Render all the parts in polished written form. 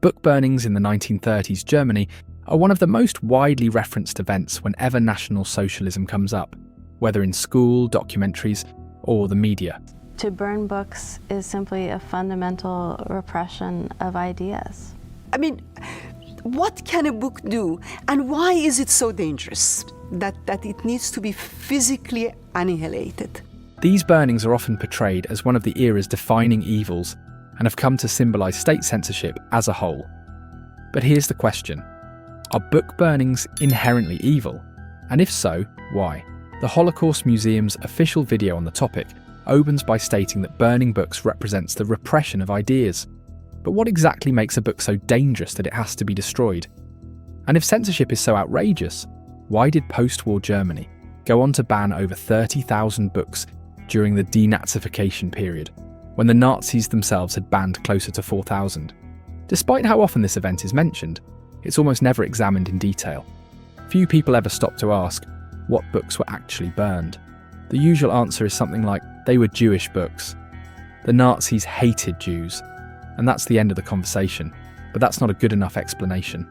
book burnings in the 1930s Germany are one of the most widely referenced events whenever National Socialism comes up, whether in school, documentaries, or the media. To burn books is simply a fundamental repression of ideas. I mean, what can a book do, and why is it so dangerous that it needs to be physically annihilated? These burnings are often portrayed as one of the era's defining evils and have come to symbolize state censorship as a whole. But here's the question: are book burnings inherently evil? And if so, why? The Holocaust Museum's official video on the topic opens by stating that burning books represents the repression of ideas. But what exactly makes a book so dangerous that it has to be destroyed? And if censorship is so outrageous, why did post-war Germany go on to ban over 30,000 books during the denazification period, when the Nazis themselves had banned closer to 4,000? Despite how often this event is mentioned, it's almost never examined in detail. Few people ever stop to ask what books were actually burned. The usual answer is something like, they were Jewish books. The Nazis hated Jews. And that's the end of the conversation, but that's not a good enough explanation.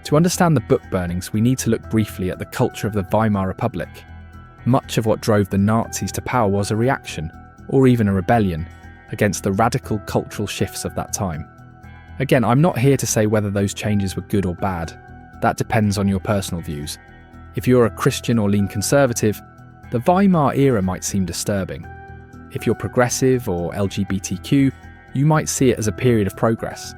To understand the book burnings, we need to look briefly at the culture of the Weimar Republic. Much of what drove the Nazis to power was a reaction, or even a rebellion, against the radical cultural shifts of that time. Again, I'm not here to say whether those changes were good or bad. That depends on your personal views. If you're a Christian or lean conservative, the Weimar era might seem disturbing. If you're progressive or LGBTQ, you might see it as a period of progress.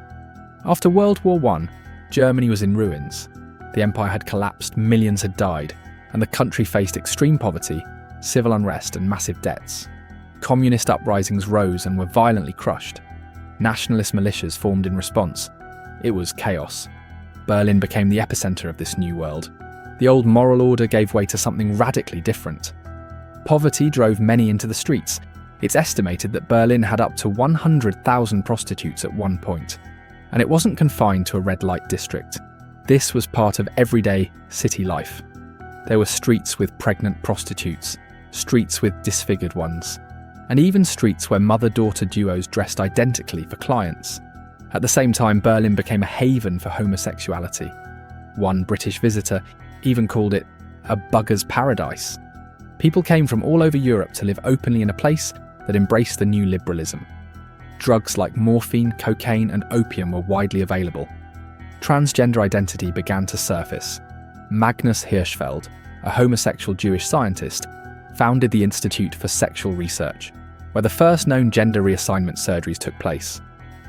After World War I, Germany was in ruins. The empire had collapsed, millions had died, and the country faced extreme poverty, civil unrest, and massive debts. Communist uprisings rose and were violently crushed. Nationalist militias formed in response. It was chaos. Berlin became the epicenter of this new world. The old moral order gave way to something radically different. Poverty drove many into the streets. It's estimated that Berlin had up to 100,000 prostitutes at one point. And it wasn't confined to a red light district. This was part of everyday city life. There were streets with pregnant prostitutes, streets with disfigured ones, and even streets where mother-daughter duos dressed identically for clients. At the same time, Berlin became a haven for homosexuality. One British visitor even called it a bugger's paradise. People came from all over Europe to live openly in a place that embraced the new liberalism. Drugs like morphine, cocaine, and opium were widely available. Transgender identity began to surface. Magnus Hirschfeld, a homosexual Jewish scientist, founded the Institute for Sexual Research, where the first known gender reassignment surgeries took place.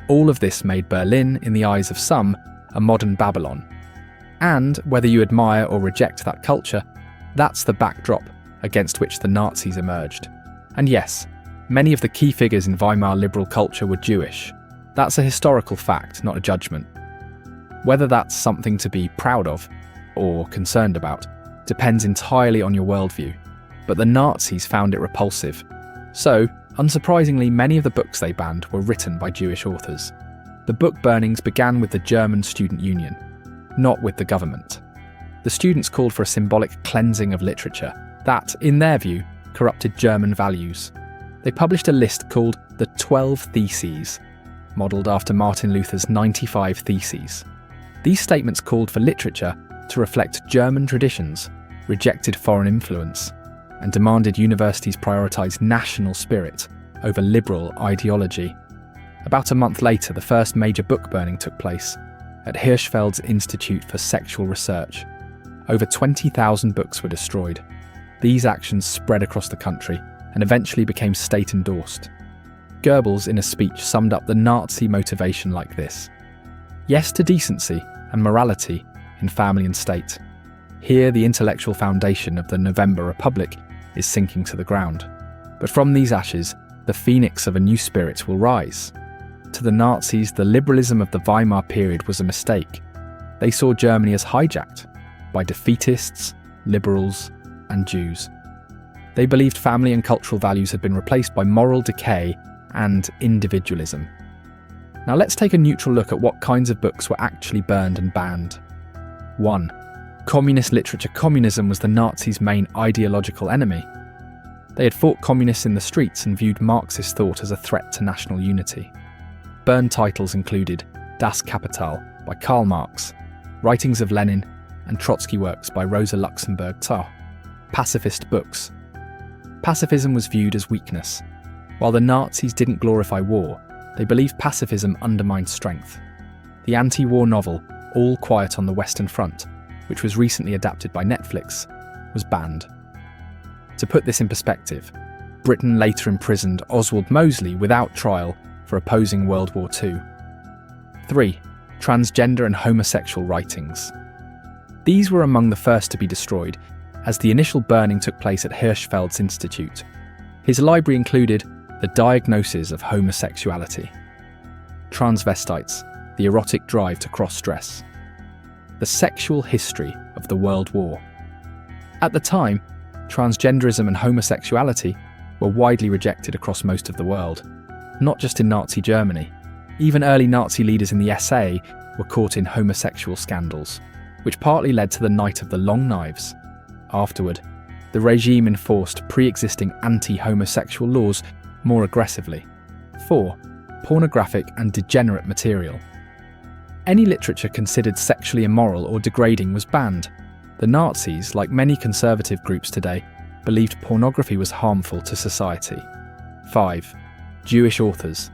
All of this made Berlin, in the eyes of some, a modern Babylon. And, whether you admire or reject that culture, that's the backdrop against which the Nazis emerged. And yes, many of the key figures in Weimar liberal culture were Jewish. That's a historical fact, not a judgment. Whether that's something to be proud of or concerned about depends entirely on your worldview. But the Nazis found it repulsive. So, unsurprisingly, many of the books they banned were written by Jewish authors. The book burnings began with the German Student Union, not with the government. The students called for a symbolic cleansing of literature that, in their view, corrupted German values. They published a list called the 12 Theses, modelled after Martin Luther's 95 Theses. These statements called for literature to reflect German traditions, rejected foreign influence, and demanded universities prioritise national spirit over liberal ideology. About a month later, the first major book burning took place at Hirschfeld's Institute for Sexual Research. Over 20,000 books were destroyed. These actions spread across the country and eventually became state-endorsed. Goebbels, in a speech, summed up the Nazi motivation like this: "Yes to decency and morality in family and state. Here the intellectual foundation of the November Republic is sinking to the ground. But from these ashes, the phoenix of a new spirit will rise." To the Nazis, the liberalism of the Weimar period was a mistake. They saw Germany as hijacked by defeatists, liberals, and Jews. They believed family and cultural values had been replaced by moral decay and individualism. Now let's take a neutral look at what kinds of books were actually burned and banned. 1. Communist literature. Communism was the Nazis' main ideological enemy. They had fought communists in the streets and viewed Marxist thought as a threat to national unity. Burned titles included Das Kapital by Karl Marx, Writings of Lenin, and Trotsky works by Rosa Luxemburg Tso. Pacifist books. Pacifism was viewed as weakness. While the Nazis didn't glorify war, they believed pacifism undermined strength. The anti-war novel All Quiet on the Western Front, which was recently adapted by Netflix, was banned. To put this in perspective, Britain later imprisoned Oswald Mosley without trial for opposing World War II. 3. Transgender and homosexual writings. These were among the first to be destroyed, as the initial burning took place at Hirschfeld's Institute. His library included The Diagnosis of Homosexuality, Transvestites, the Erotic Drive to Cross-Dress, The Sexual History of the World War. At the time, transgenderism and homosexuality were widely rejected across most of the world, not just in Nazi Germany. Even early Nazi leaders in the SA were caught in homosexual scandals, which partly led to the Night of the Long Knives. Afterward, the regime enforced pre-existing anti-homosexual laws more aggressively. 4. Pornographic and degenerate material. Any literature considered sexually immoral or degrading was banned. The Nazis, like many conservative groups today, believed pornography was harmful to society. 5. Jewish authors.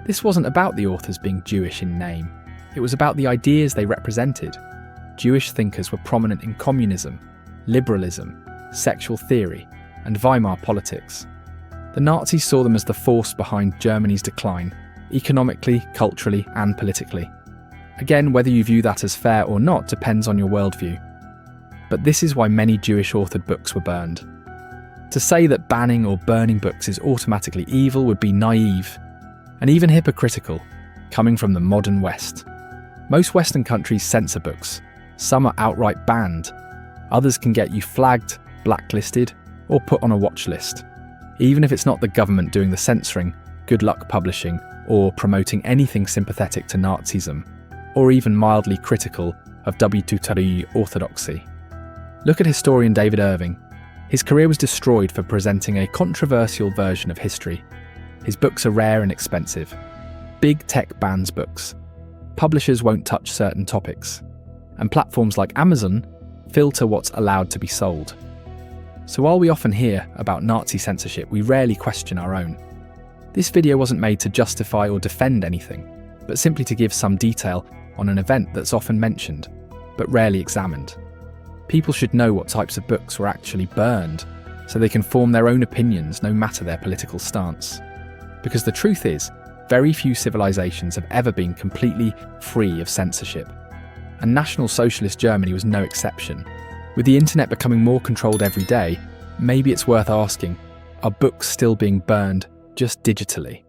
This wasn't about the authors being Jewish in name. It was about the ideas they represented. Jewish thinkers were prominent in communism, liberalism, sexual theory, and Weimar politics. The Nazis saw them as the force behind Germany's decline, economically, culturally, and politically. Again, whether you view that as fair or not depends on your worldview. But this is why many Jewish-authored books were burned. To say that banning or burning books is automatically evil would be naive, and even hypocritical, coming from the modern West. Most Western countries censor books. Some are outright banned. Others can get you flagged, blacklisted, or put on a watch list. Even if it's not the government doing the censoring, good luck publishing, or promoting anything sympathetic to Nazism, or even mildly critical of W2 orthodoxy. Look at historian David Irving. His career was destroyed for presenting a controversial version of history. His books are rare and expensive. Big tech bans books. Publishers won't touch certain topics. And platforms like Amazon filter what's allowed to be sold. So while we often hear about Nazi censorship, we rarely question our own. This video wasn't made to justify or defend anything, but simply to give some detail on an event that's often mentioned, but rarely examined. People should know what types of books were actually burned, so they can form their own opinions no matter their political stance. Because the truth is, very few civilizations have ever been completely free of censorship. And National Socialist Germany was no exception. With the internet becoming more controlled every day, maybe it's worth asking, are books still being burned just digitally?